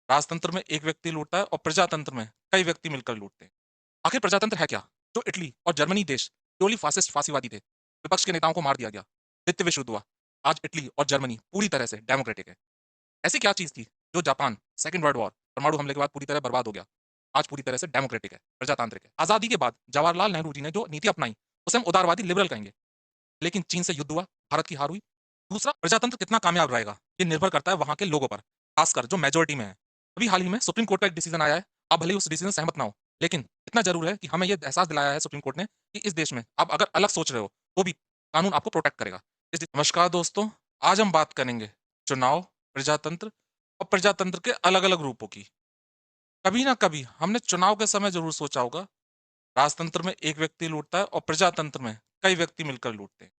राजतंत्र में एक व्यक्ति लूटता है और प्रजातंत्र में कई व्यक्ति मिलकर लूटते हैं। आखिर प्रजातंत्र है क्या? जो इटली और जर्मनी देश प्योरली फासिस्ट फासीवादी थे। विपक्ष के नेताओं को मार दिया गया। द्वितीय विश्व युद्ध हुआ। आज इटली और जर्मनी पूरी तरह से डेमोक्रेटिक है। ऐसी क्या चीज थी जो जापान सेकंड वर्ल्ड वॉर परमाणु हमले के बाद पूरी तरह बर्बाद हो गया? आज पूरी तरह से डेमोक्रेटिक है, प्रजातांत्रिक है। आजादी के बाद जवाहरलाल नेहरू जी ने जो नीति अपनाई उसे हम उदारवादी लिबरल कहेंगे। लेकिन चीन से युद्ध हुआ, भारत की हार हुई। दूसरा, प्रजातंत्र कितना कामयाब रहेगा ये निर्भर करता है वहां के लोगों पर, खासकर जो मेजोरिटी में है। अभी हाल ही में सुप्रीम कोर्ट का एक डिसीजन आया है। आप भले ही उस डिसीजन से सहमत ना हो, लेकिन इतना जरूर है कि हमें यह एहसास दिलाया है सुप्रीम कोर्ट ने कि इस देश में आप अगर अलग सोच रहे हो तो भी कानून आपको प्रोटेक्ट करेगा। नमस्कार दोस्तों, आज हम बात करेंगे चुनाव, प्रजातंत्र और प्रजातंत्र के अलग अलग रूपों की। कभी ना कभी हमने चुनाव के समय जरूर सोचा होगा, राजतंत्र में एक व्यक्ति लूटता है और प्रजातंत्र में कई व्यक्ति मिलकर लूटते हैं।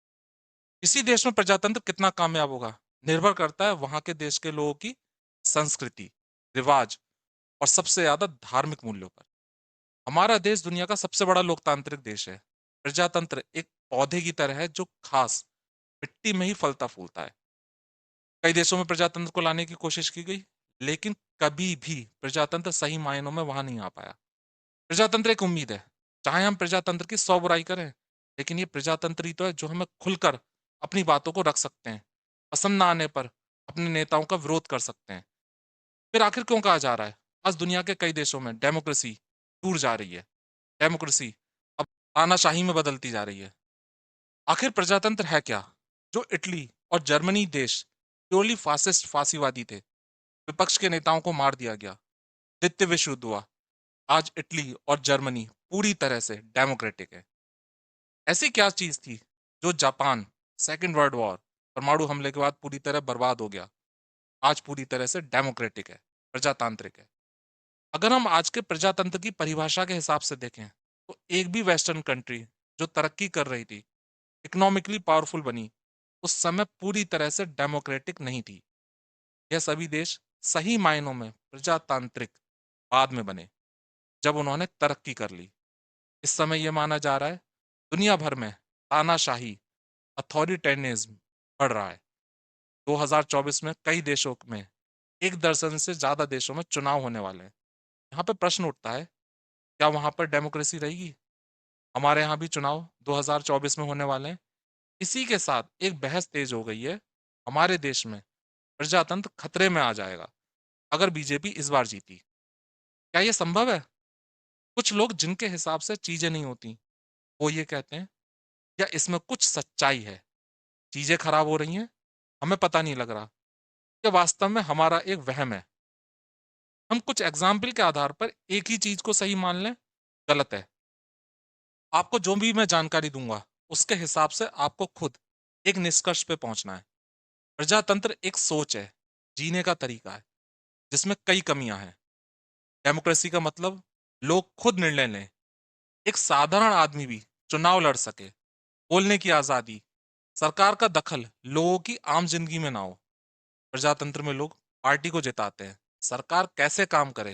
किसी देश में प्रजातंत्र कितना कामयाब होगा निर्भर करता है वहां के देश के लोगों की संस्कृति, रिवाज और सबसे ज्यादा धार्मिक मूल्यों पर। हमारा देश दुनिया का सबसे बड़ा लोकतांत्रिक देश है। प्रजातंत्र एक पौधे की तरह है जो खास मिट्टी में ही फलता फूलता है। कई देशों में प्रजातंत्र को लाने की कोशिश की गई, लेकिन कभी भी प्रजातंत्र सही मायनों में वहां नहीं आ पाया। प्रजातंत्र एक उम्मीद है। चाहे हम प्रजातंत्र की 100 बुराई करें, लेकिन ये प्रजातंत्र ही तो है जो हमें खुलकर अपनी बातों को रख सकते हैं, पसंद ना आने पर अपने नेताओं का विरोध कर सकते हैं। फिर आखिर क्यों कहा जा रहा है आज दुनिया के कई देशों में डेमोक्रेसी दूर जा रही है, डेमोक्रेसी अब तानाशाही में बदलती जा रही है? आखिर प्रजातंत्र है क्या? जो इटली और जर्मनी देश प्योरली फासिस्ट फासीवादी थे, विपक्ष के नेताओं को मार दिया गया, द्वितीय विश्व युद्ध हुआ। आज इटली और जर्मनी पूरी तरह से डेमोक्रेटिक है। ऐसी क्या चीज थी जो जापान सेकंड वर्ल्ड वॉर परमाणु हमले के बाद पूरी तरह बर्बाद हो गया, आज पूरी तरह से डेमोक्रेटिक है, प्रजातांत्रिक है? अगर हम आज के प्रजातंत्र की परिभाषा के हिसाब से देखें तो एक भी वेस्टर्न कंट्री जो तरक्की कर रही थी, इकोनॉमिकली पावरफुल बनी, उस समय पूरी तरह से डेमोक्रेटिक नहीं थी। यह सभी देश सही मायनों में प्रजातांत्रिक बाद में बने, जब उन्होंने तरक्की कर ली। इस समय यह माना जा रहा है दुनिया भर में तानाशाही, अथॉरिटेरियनिज्म बढ़ रहा है। 2024 में कई देशों में एक दर्जन से ज्यादा देशों में चुनाव होने वाले हैं। यहाँ पे प्रश्न उठता है, क्या वहां पर डेमोक्रेसी रहेगी? हमारे यहाँ भी चुनाव 2024 में होने वाले हैं। इसी के साथ एक बहस तेज हो गई है, हमारे देश में प्रजातंत्र खतरे में आ जाएगा अगर बीजेपी इस बार जीती। क्या यह संभव है? कुछ लोग जिनके हिसाब से चीजें नहीं होती, वो ये कहते हैं, या इसमें कुछ सच्चाई है, चीजें खराब हो रही हैं, हमें पता नहीं लग रहा, कि वास्तव में हमारा एक वहम है। हम कुछ एग्जाम्पल के आधार पर एक ही चीज को सही मान लें, गलत है। आपको जो भी मैं जानकारी दूंगा उसके हिसाब से आपको खुद एक निष्कर्ष पे पहुंचना है। प्रजातंत्र एक सोच है, जीने का तरीका है, जिसमें कई कमियां हैं। डेमोक्रेसी का मतलब लोग खुद निर्णय लें, एक साधारण आदमी भी चुनाव लड़ सके, बोलने की आजादी, सरकार का दखल लोगों की आम जिंदगी में ना हो। प्रजातंत्र में लोग पार्टी को जिताते हैं, सरकार कैसे काम करे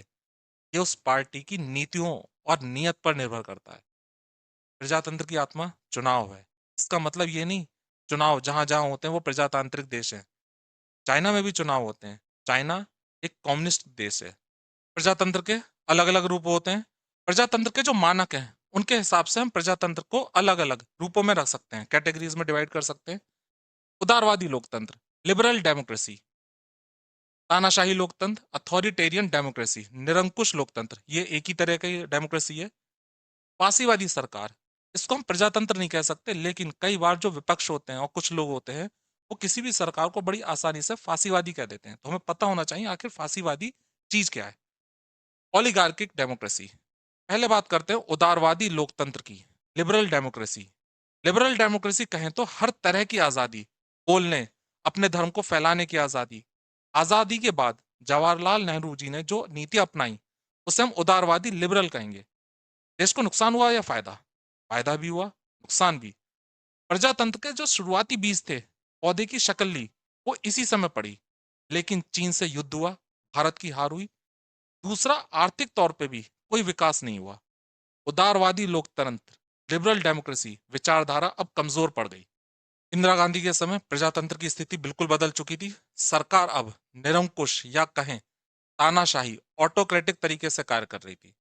ये उस पार्टी की नीतियों और नियत पर निर्भर करता है। प्रजातंत्र की आत्मा चुनाव है। इसका मतलब ये नहीं चुनाव जहां जहां होते हैं वो प्रजातांत्रिक देश है। चाइना में भी चुनाव होते हैं। चाइना एक कम्युनिस्ट देश है। प्रजातंत्र के अलग अलग रूप होते हैं। प्रजातंत्र के जो मानक हैं उनके हिसाब से हम प्रजातंत्र को अलग अलग रूपों में रख सकते हैं, कैटेगरीज में डिवाइड कर सकते हैं। उदारवादी लोकतंत्र, लिबरल डेमोक्रेसी, तानाशाही लोकतंत्र, अथॉरिटेरियन डेमोक्रेसी, निरंकुश लोकतंत्र, ये एक ही तरह की डेमोक्रेसी है। फासीवादी सरकार, इसको हम प्रजातंत्र नहीं कह सकते, लेकिन कई बार जो विपक्ष होते हैं और कुछ लोग होते हैं वो किसी भी सरकार को बड़ी आसानी से फासीवादी कह देते हैं। तो हमें पता होना चाहिए आखिर फासीवादी चीज क्या है। ओलिगार्किक डेमोक्रेसी, पहले बात करते हैं उदारवादी लोकतंत्र की, लिबरल डेमोक्रेसी। लिबरल डेमोक्रेसी कहें तो हर तरह की आजादी, बोलने, अपने धर्म को फैलाने की आजादी। आजादी के बाद जवाहरलाल नेहरू जी ने जो नीति अपनाई उसे हम उदारवादी लिबरल कहेंगे। देश को नुकसान हुआ या फायदा? फायदा भी हुआ, नुकसान भी। प्रजातंत्र के जो शुरुआती बीज थे, पौधे की शक्ल ली, वो इसी समय पड़ी। लेकिन चीन से युद्ध हुआ, भारत की हार हुई। दूसरा, आर्थिक तौर पे भी कोई विकास नहीं हुआ। उदारवादी लोकतंत्र, लिबरल डेमोक्रेसी विचारधारा अब कमजोर पड़ गई। इंदिरा गांधी के समय प्रजातंत्र की स्थिति बिल्कुल बदल चुकी थी। सरकार अब निरंकुश या कहें तानाशाही, ऑटोक्रेटिक तरीके से कार्य कर रही थी।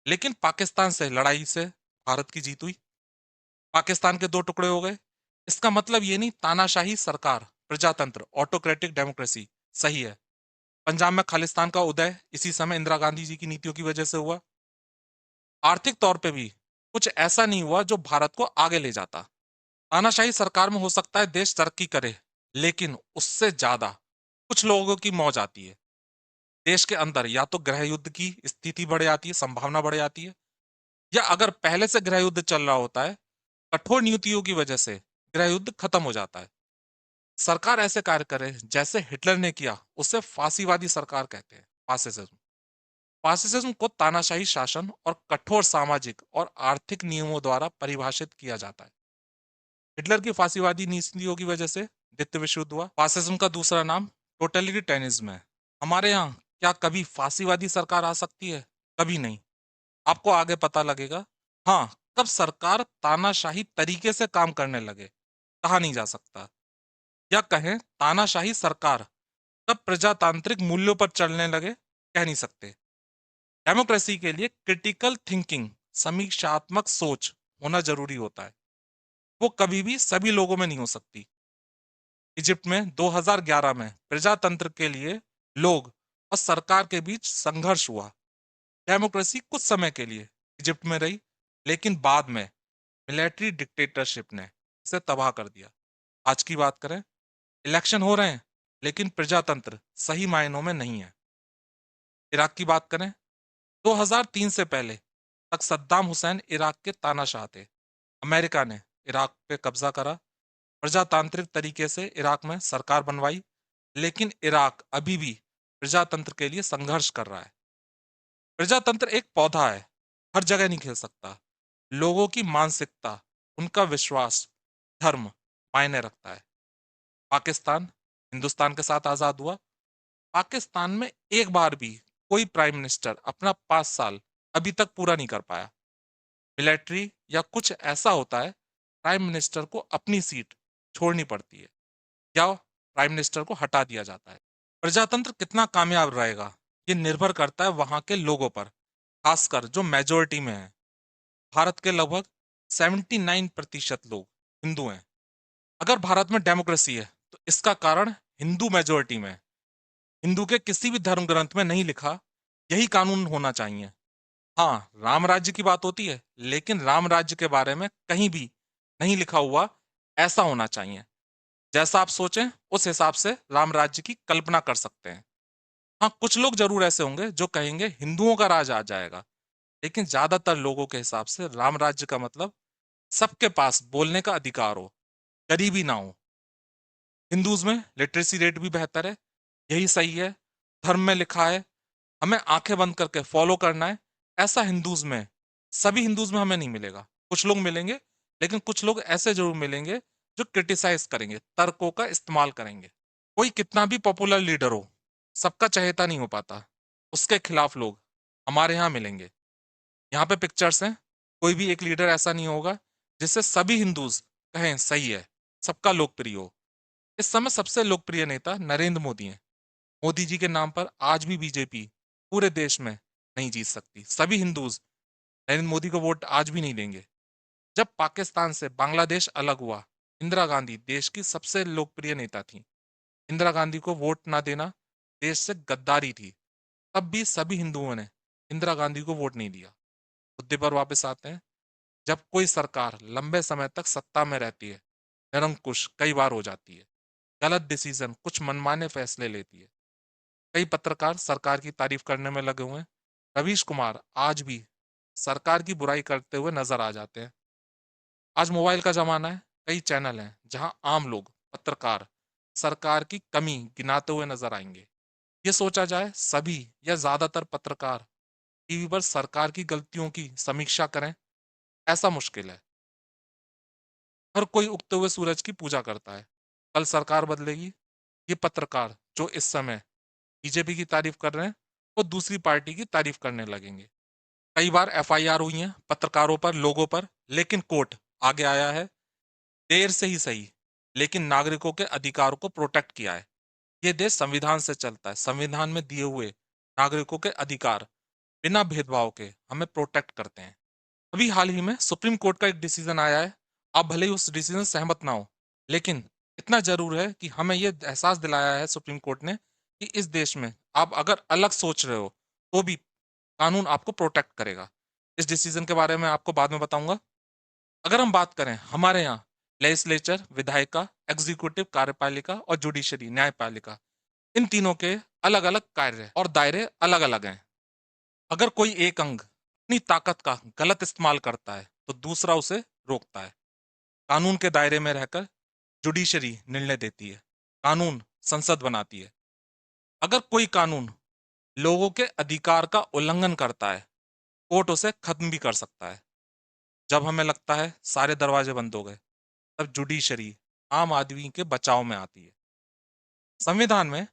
लेकिन पाकिस्तान से लड़ाई से भारत की जीत हुई, पाकिस्तान के 2 टुकड़े हो गए। इसका मतलब ये नहीं तानाशाही सरकार, प्रजातंत्र, ऑटोक्रेटिक डेमोक्रेसी सही है। पंजाब में खालिस्तान का उदय इसी समय इंदिरा गांधी जी की नीतियों की वजह से हुआ। आर्थिक तौर पे भी कुछ ऐसा नहीं हुआ जो भारत को आगे ले जाता। तानाशाही सरकार में हो सकता है देश तरक्की करे, लेकिन उससे ज्यादा कुछ लोगों की मौज आती है। देश के अंदर या तो गृह युद्ध की स्थिति बढ़ जाती है, संभावना बढ़ जाती है, या अगर पहले से गृह युद्ध चल रहा होता है, कठोर नीतियों की वजह से गृह युद्ध खत्म हो जाता है। सरकार ऐसे कार्य करे जैसे हिटलर ने किया, उसे फांसीवादी सरकार कहते हैं, फासिज्म। फासिज्म को तानाशाही शासन और कठोर सामाजिक और आर्थिक नियमों द्वारा परिभाषित किया जाता है। हिटलर की फांसीवादी नीतियों की वजह से द्वितीय विश्व युद्ध हुआ। फासिज्म का दूसरा नाम टोटलिटेरियनिज्म है। हमारे यहाँ क्या कभी फांसीवादी सरकार आ सकती है? कभी नहीं। आपको आगे पता लगेगा। हाँ, कब सरकार तानाशाही तरीके से काम करने लगे, कहा नहीं जा सकता। या कहें तानाशाही सरकार कब प्रजातांत्रिक मूल्यों पर चलने लगे, कह नहीं सकते। डेमोक्रेसी के लिए क्रिटिकल थिंकिंग, समीक्षात्मक सोच होना जरूरी होता है। वो कभी भी सभी लोगों में नहीं हो सकती। इजिप्ट में 2011 में प्रजातंत्र के लिए लोग और सरकार के बीच संघर्ष हुआ। डेमोक्रेसी कुछ समय के लिए इजिप्ट में रही, लेकिन बाद में मिलिट्री डिक्टेटरशिप ने इसे तबाह कर दिया। आज की बात करें, इलेक्शन हो रहे हैं, लेकिन प्रजातंत्र सही मायनों में नहीं है। इराक की बात करें, 2003 से पहले तक सद्दाम हुसैन इराक के तानाशाह थे। अमेरिका ने इराक पे कब्जा करा, प्रजातांत्रिक तरीके से इराक में सरकार बनवाई, लेकिन इराक अभी भी प्रजातंत्र के लिए संघर्ष कर रहा है। प्रजातंत्र एक पौधा है, हर जगह नहीं खिल सकता। लोगों की मानसिकता, उनका विश्वास, धर्म मायने रखता है। पाकिस्तान हिंदुस्तान के साथ आजाद हुआ। पाकिस्तान में एक बार भी कोई प्राइम मिनिस्टर अपना 5 साल अभी तक पूरा नहीं कर पाया। मिलिट्री या कुछ ऐसा होता है, प्राइम मिनिस्टर को अपनी सीट छोड़नी पड़ती है या प्राइम मिनिस्टर को हटा दिया जाता है। प्रजातंत्र कितना कामयाब रहेगा, ये निर्भर करता है वहां के लोगों पर, खासकर जो मेजोरिटी में है। भारत के लगभग 79% लोग हिंदू हैं। अगर भारत में डेमोक्रेसी है, तो इसका कारण हिंदू मेजोरिटी में है। हिंदू के किसी भी धर्म ग्रंथ में नहीं लिखा यही कानून होना चाहिए। हाँ, राम राज्य की बात होती है, लेकिन राम राज्य के बारे में कहीं भी नहीं लिखा हुआ ऐसा होना चाहिए। जैसा आप सोचें उस हिसाब से राम राज्य की कल्पना कर सकते हैं। हाँ, कुछ लोग जरूर ऐसे होंगे जो कहेंगे हिंदुओं का राज आ जाएगा, लेकिन ज्यादातर लोगों के हिसाब से राम राज्य का मतलब सबके पास बोलने का अधिकार हो, गरीबी ना हो। हिंदूज में लिटरेसी रेट भी बेहतर है, यही सही है। धर्म में लिखा है, हमें आंखें बंद करके फॉलो करना है, ऐसा हिंदूज में, सभी हिंदूज में हमें नहीं मिलेगा। कुछ लोग मिलेंगे, लेकिन कुछ लोग ऐसे जरूर मिलेंगे जो क्रिटिसाइज करेंगे, तर्कों का इस्तेमाल करेंगे। कोई कितना भी पॉपुलर लीडर हो, सबका चहेता नहीं हो पाता। उसके खिलाफ लोग हमारे यहाँ मिलेंगे। यहाँ पे पिक्चर्स हैं, कोई भी एक लीडर ऐसा नहीं होगा जिससे सभी हिंदूज कहें सही है, सबका लोकप्रिय हो। इस समय सबसे लोकप्रिय नेता नरेंद्र मोदी हैं। मोदी जी के नाम पर आज भी बीजेपी पूरे देश में नहीं जीत सकती। सभी हिंदूज नरेंद्र मोदी को वोट आज भी नहीं देंगे। जब पाकिस्तान से बांग्लादेश अलग हुआ, इंदिरा गांधी देश की सबसे लोकप्रिय नेता थी। इंदिरा गांधी को वोट ना देना देश से गद्दारी थी। तब भी सभी हिंदुओं ने इंदिरा गांधी को वोट नहीं दिया। मुद्दे पर वापस आते हैं। जब कोई सरकार लंबे समय तक सत्ता में रहती है, निरंकुश कई बार हो जाती है, गलत डिसीजन, कुछ मनमाने फैसले लेती है। कई पत्रकार सरकार की तारीफ करने में लगे हुए हैं। रवीश कुमार आज भी सरकार की बुराई करते हुए नजर आ जाते हैं। आज मोबाइल का जमाना है, कई चैनल हैं जहां आम लोग, पत्रकार सरकार की कमी गिनाते हुए नजर आएंगे। ये सोचा जाए सभी या ज्यादातर पत्रकार टीवी पर सरकार की गलतियों की समीक्षा करें, ऐसा मुश्किल है। हर कोई उगते हुए सूरज की पूजा करता है। कल सरकार बदलेगी, ये पत्रकार जो इस समय बीजेपी की तारीफ कर रहे हैं, वो दूसरी पार्टी की तारीफ करने लगेंगे। कई बार एफआईआर हुई है पत्रकारों पर, लोगों पर, लेकिन कोर्ट आगे आया है, देर से ही सही, लेकिन नागरिकों के अधिकारों को प्रोटेक्ट किया है। ये देश संविधान से चलता है, संविधान में दिए हुए नागरिकों के अधिकार बिना भेदभाव के हमें प्रोटेक्ट करते हैं। अभी हाल ही में सुप्रीम कोर्ट का एक डिसीजन आया है। आप भले ही उस डिसीजन से सहमत ना हो, लेकिन इतना जरूर है कि हमें यह एहसास दिलाया है सुप्रीम कोर्ट ने कि इस देश में आप अगर अलग सोच रहे हो तो भी कानून आपको प्रोटेक्ट करेगा। इस डिसीजन के बारे में आपको बाद में बताऊंगा। अगर हम बात करें हमारे यहाँ लेजिस्लेचर, विधायिका, एग्जीक्यूटिव कार्यपालिका और जुडिशरी न्यायपालिका, इन तीनों के अलग अलग कार्य और दायरे अलग अलग हैं। अगर कोई एक अंग अपनी ताकत का गलत इस्तेमाल करता है तो दूसरा उसे रोकता है। कानून के दायरे में रहकर जुडिशरी निर्णय देती है, कानून संसद बनाती है। अगर कोई कानून लोगों के अधिकार का उल्लंघन करता है, कोर्ट उसे खत्म भी कर सकता है। जब हमें लगता है सारे दरवाजे बंद हो गए, तब जुडिशरी आम आदमी के बचाव में आती है। संविधान में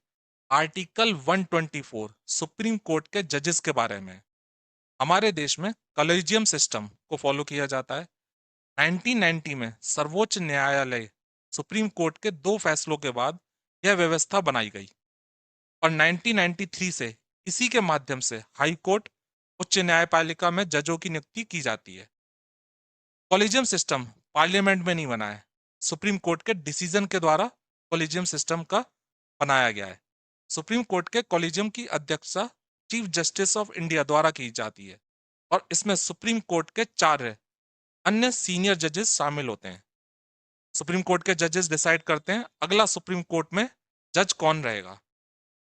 आर्टिकल 124 सुप्रीम कोर्ट के जजेस के बारे में। हमारे देश में कॉलेजियम सिस्टम को फॉलो किया जाता है। 1990 में सर्वोच्च न्यायालय सुप्रीम कोर्ट के 2 फैसलों के बाद यह व्यवस्था बनाई गई और 1993 से इसी के माध्यम से हाई कोर्ट, उच्च न्यायपालिका में जजों की नियुक्ति की जाती है। कॉलेजियम सिस्टम पार्लियामेंट में नहीं बना है, सुप्रीम कोर्ट के डिसीजन के द्वारा कॉलेजियम सिस्टम का बनाया गया है। सुप्रीम कोर्ट के कॉलेजियम की अध्यक्षता चीफ जस्टिस ऑफ इंडिया द्वारा की जाती है और इसमें सुप्रीम कोर्ट के 4 अन्य सीनियर जजेस शामिल होते हैं। सुप्रीम कोर्ट के जजेस डिसाइड करते हैं अगला सुप्रीम कोर्ट में जज कौन रहेगा।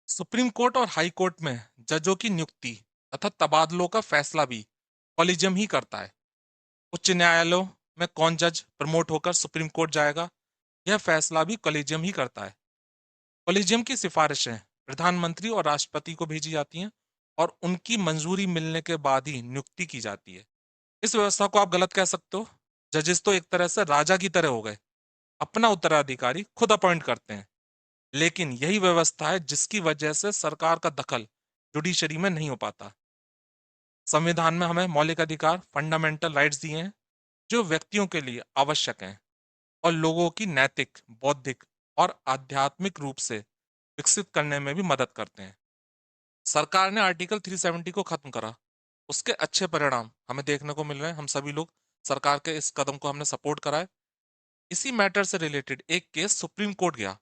सुप्रीम कोर्ट और हाई कोर्ट में जजों की नियुक्ति तथा तबादलों का फैसला भी कॉलेजियम ही करता है। उच्च न्यायालयों में कौन जज प्रमोट होकर सुप्रीम कोर्ट जाएगा, यह फैसला भी कॉलेजियम ही करता है। कॉलेजियम की सिफारिशें प्रधानमंत्री और राष्ट्रपति को भेजी जाती हैं और उनकी मंजूरी मिलने के बाद ही नियुक्ति की जाती है। इस व्यवस्था को आप गलत कह सकते हो। जजेस तो एक तरह से राजा की तरह हो गए, अपना उत्तराधिकारी खुद अपॉइंट करते हैं। लेकिन यही व्यवस्था है जिसकी वजह से सरकार का दखल जुडिशरी में नहीं हो पाता। संविधान में हमें मौलिक अधिकार, फंडामेंटल राइट्स दिए हैं जो व्यक्तियों के लिए आवश्यक हैं और लोगों की नैतिक, बौद्धिक और आध्यात्मिक रूप से विकसित करने में भी मदद करते हैं। सरकार ने आर्टिकल 370 को खत्म करा, उसके अच्छे परिणाम हमें देखने को मिल रहे हैं। हम सभी लोग सरकार के इस कदम को हमने सपोर्ट करा है। इसी मैटर से रिलेटेड एक केस सुप्रीम कोर्ट गया।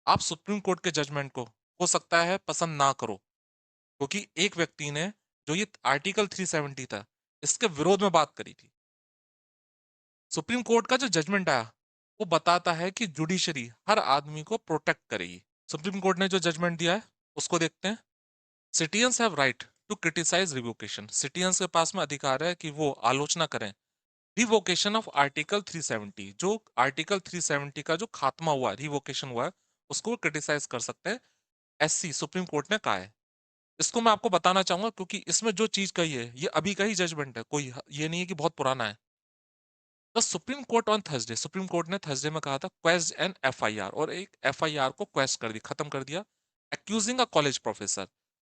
आप सुप्रीम कोर्ट के जजमेंट को हो सकता है पसंद ना करो, क्योंकि एक व्यक्ति ने जो ये आर्टिकल 370 था इसके विरोध में बात करी थी। सुप्रीम कोर्ट का जो जजमेंट आया वो बताता है कि जुडिशरी हर आदमी को प्रोटेक्ट करेगी। सुप्रीम कोर्ट ने जो जजमेंट दिया है उसको देखते हैं। Citizens have right to criticise revocation. Citizens के पास में अधिकार है कि वो आलोचना करें रिवोकेशन ऑफ आर्टिकल 370। जो आर्टिकल 370 का जो खात्मा हुआ, रिवोकेशन हुआ है, उसको क्रिटिसाइज कर सकते हैं। एससी सुप्रीम कोर्ट ने कहा है। इसको मैं आपको बताना चाहूंगा क्योंकि इसमें जो चीज कही है ये अभी का ही जजमेंट है, कोई ये नहीं है कि बहुत पुराना है। The supreme court on Thursday, supreme court ने थर्सडे में कहा था क्वेश्ड एन एफआईआर, और एक एफआईआर को क्वेश्च कर दी, खत्म कर दिया। एक्यूजिंग अ कॉलेज प्रोफेसर,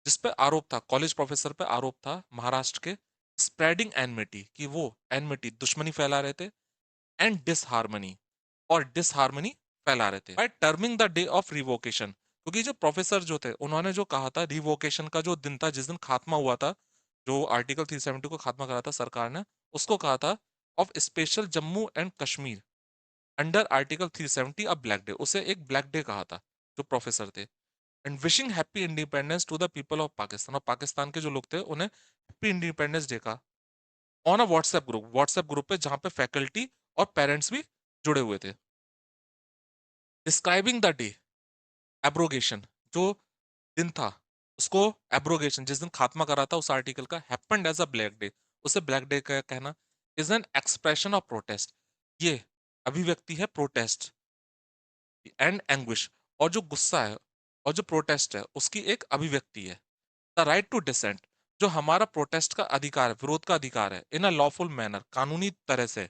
जिस पे आरोप था, कॉलेज प्रोफेसर पे आरोप था महाराष्ट्र के, स्प्रेडिंग एनमिटी, कि वो एनमिटी, दुश्मनी फैला रहे थे, एंड डिसहार्मनी, और डिसहार्मनी फैला रहे थे by terming the day of revocation. क्योंकि जो प्रोफेसर जो थे उन्होंने जो कहा था रिवोकेशन का जो दिन था जिस दिन खात्मा हुआ था, जो आर्टिकल 370 को खात्मा करा था सरकार ने, उसको कहा था of special Jammu and Kashmir under article 370 a black day, उसे एक ब्लैक डे कहा था जो प्रोफेसर थे। And wishing happy independence to the people of Pakistan, और पाकिस्तान के जो लोग थे उन्हें हैप्पी इंडिपेंडेंस डे का ऑन अ व्हाट्सएप ग्रुप पे जहां पे फैकल्टी और पेरेंट्स भी जुड़े हुए थे। डिस्क्राइबिंग द डे, एब्रोगेशन, जो दिन था उसको एब्रोगेशन, जिस दिन खात्मा करा था उस आर्टिकल का, happened as a black day, उसे ब्लैक डे का कहना, is an expression of protest, ये अभिव्यक्ति है प्रोटेस्ट एंड एंग्विश, और जो गुस्सा है और जो प्रोटेस्ट है उसकी एक अभिव्यक्ति है। द राइट टू डिसेंट, जो हमारा प्रोटेस्ट का अधिकार है, विरोध का अधिकार है, इन अ लॉफुल मैनर, कानूनी तरह से,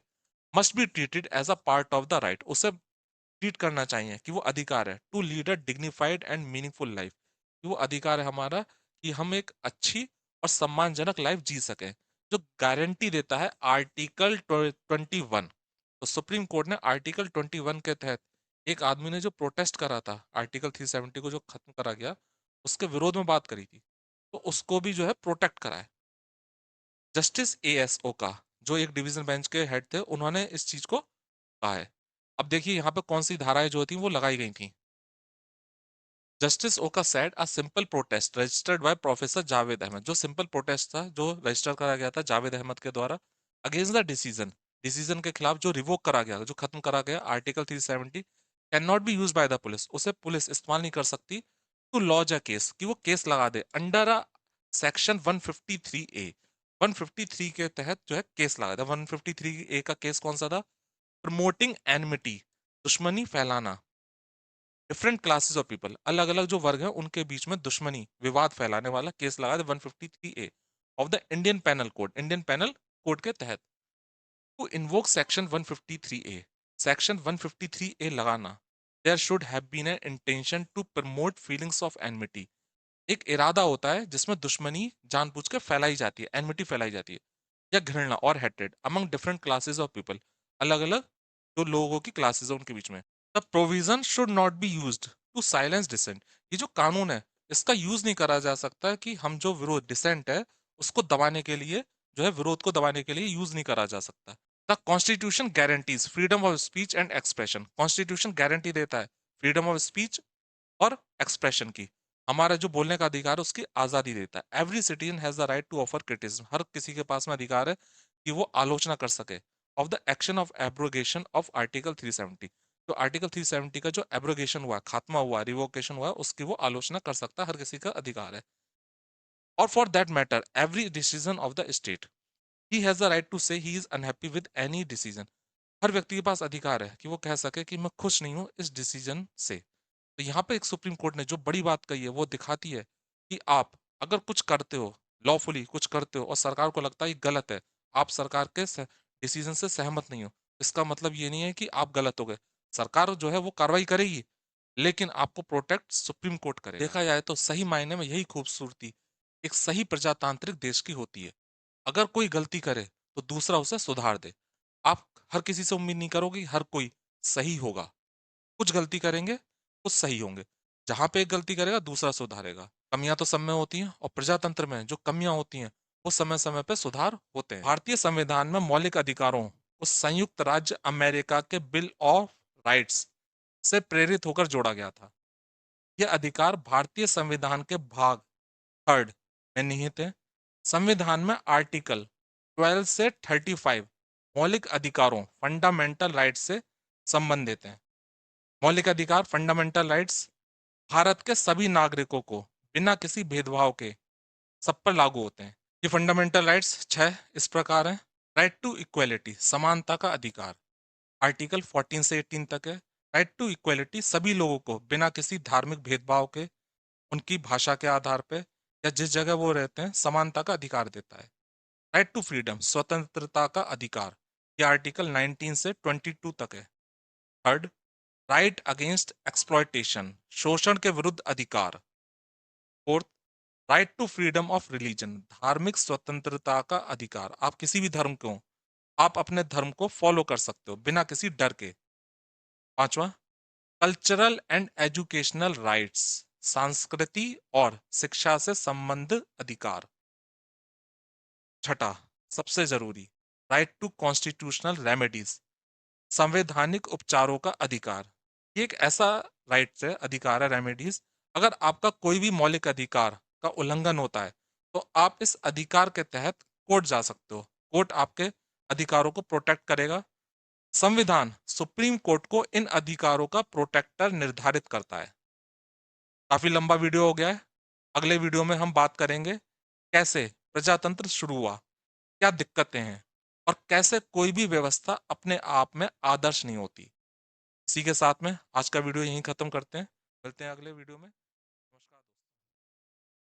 must be treated as a part of the right, उसे ट्रीट करना चाहिए कि वो अधिकार है। To lead a dignified and meaningful life, कि वो अधिकार है हमारा कि हम एक अच्छी और सम्मानजनक लाइफ जी सकें, जो गारंटी देता है आर्टिकल 21। तो सुप्रीम कोर्ट ने आर्टिकल 21 के तहत एक आदमी ने जो प्रोटेस्ट करा था आर्टिकल 370 को जो खत्म करा गया उसके विरोध में बात करी थी। तो उसको भी जो है प्रोटेक्ट कराए। जस्टिस एएसओ का, जो एक डिवीजन बेंच के हेड थे, उन्होंने इस चीज को कहा है। अब देखिए यहाँ पे कौन सी धाराएं जो थी वो लगाई गई थी। Justice Oka said a simple protest registered by professor Javed Ahmad, जो सिंपल प्रोटेस्ट था जो रजिस्टर करा गया था जावेद अहमद के द्वारा, अगेंस्ट द डिसीजन, डिसीजन के खिलाफ जो रिवोक करा गया, जो खत्म करा गया article 370, can not be use by the police, उसे पुलिस इस्तेमाल नहीं कर सकती टू लॉज अ केस, कि वो केस लगा दे अंडर अ सेक्शन 153 ए, 153 के तहत जो है केस लगा था। 153 ए का केस कौन सा था? प्रमोटिंग एनमिटी, दुश्मनी फैलाना, डिफरेंट क्लासेस ऑफ पीपल, अलग अलग जो वर्ग हैं उनके बीच में दुश्मनी, विवाद फैलाने वाला केस लगा था 153 A of the Indian penal code, Indian penal code के तहत। To invoke section 153 A, section 153 A लगाना, there should have been an intention to promote feelings of enmity, एक इरादा होता है जिसमें दुश्मनी जानबूझ के फैलाई जाती है, एनमिटी फैलाई जाती है या घृणा और hatred among different classes of people, अलग अलग जो लोगों की क्लासेस है उनके बीच में। The provision should not be used to silence dissent, ये जो कानून है इसका यूज नहीं करा जा सकता कि हम जो विरोध डिसेंट है उसको दबाने के लिए, जो है विरोध को दबाने के लिए यूज नहीं करा जा सकता। The constitution guarantees freedom of speech and expression, constitution guarantee देता है फ्रीडम ऑफ स्पीच और एक्सप्रेशन की, हमारा जो बोलने का अधिकार है उसकी आजादी देता है। Every citizen has the right to offer criticism, हर किसी के पास में अधिकार है कि वो आलोचना कर सके of the action of abrogation of article 370, तो आर्टिकल 370 का जो एब्रोगेशन हुआ, खात्मा हुआ, रिवोकेशन हुआ, उसकी वो आलोचना कर सकता है, हर किसी का अधिकार है। और for that matter every decision of the state, he has the right to say he is unhappy with any decision, हर व्यक्ति के पास अधिकार है कि वो कह सके कि मैं खुश नहीं हूं इस डिसीजन से। तो यहाँ पे एक सुप्रीम कोर्ट ने जो बड़ी बात कही है वो दिखाती है कि आप अगर कुछ करते हो, लॉफुली कुछ करते हो और सरकार को लगता है ये गलत है, आप सरकार के डिसीजन से सहमत नहीं हो, इसका मतलब ये नहीं है कि आप गलत हो गए। सरकार जो है वो कार्रवाई करेगी लेकिन आपको प्रोटेक्ट सुप्रीम कोर्ट करेगा। देखा जाए तो सही मायने में यही खूबसूरती एक सही प्रजातांत्रिक देश की होती है। अगर कोई गलती करे तो दूसरा उसे सुधार दे। आप हर किसी से उम्मीद नहीं करोगे कि हर कोई सही होगा, कुछ गलती करेंगे कुछ सही होंगे, जहां पे एक गलती करेगा दूसरा सुधारेगा। कमियां तो सब में होती हैं और प्रजातंत्र में जो कमियां होती हैं वो समय समय पे सुधार होते हैं। भारतीय संविधान में मौलिक अधिकारों को संयुक्त राज्य अमेरिका के बिल ऑफ राइट्स से प्रेरित होकर जोड़ा गया था। यह अधिकार भारतीय संविधान के भाग थर्ड में निहित है। संविधान में आर्टिकल 12 से 35 मौलिक अधिकारों फंडामेंटल राइट्स से संबंधित हैं। मौलिक अधिकार फंडामेंटल राइट्स भारत के सभी नागरिकों को बिना किसी भेदभाव के सब पर लागू होते हैं। ये फंडामेंटल राइट्स 6 इस प्रकार हैं। राइट टू इक्वेलिटी, समानता का अधिकार, आर्टिकल 14 से 18 तक है। राइट टू इक्वेलिटी, सभी लोगों को बिना किसी धार्मिक भेदभाव के, उनकी भाषा के आधार पर या जिस जगह वो रहते हैं समानता का अधिकार देता है। राइट टू फ्रीडम, स्वतंत्रता का अधिकार, ये आर्टिकल 19 से 22 तक है। थर्ड, राइट अगेंस्ट एक्सप्लॉयटेशन, शोषण के विरुद्ध अधिकार। Fourth, right to freedom of religion, धार्मिक स्वतंत्रता का अधिकार, आप किसी भी धर्म के हो आप अपने धर्म को फॉलो कर सकते हो बिना किसी डर के। पांचवा, कल्चरल एंड एजुकेशनल राइट्स, संस्कृति और शिक्षा से संबंधित अधिकार। छठा, सबसे जरूरी, राइट टू कॉन्स्टिट्यूशनल रेमेडीज, संवैधानिक उपचारों का अधिकार। ये एक ऐसा राइट है, अधिकार है, रेमेडीज, अगर आपका कोई भी मौलिक अधिकार का उल्लंघन होता है तो आप इस अधिकार के तहत कोर्ट जा सकते हो, कोर्ट आपके अधिकारों को प्रोटेक्ट करेगा। संविधान सुप्रीम कोर्ट को इन अधिकारों का प्रोटेक्टर निर्धारित करता है। काफी लंबा वीडियो हो गया है, अगले वीडियो में हम बात करेंगे कैसे प्रजातंत्र शुरू हुआ, क्या दिक्कतें हैं और कैसे कोई भी व्यवस्था अपने आप में आदर्श नहीं होती। इसी के साथ में आज का वीडियो यहीं खत्म करते हैं, मिलते हैं अगले वीडियो में।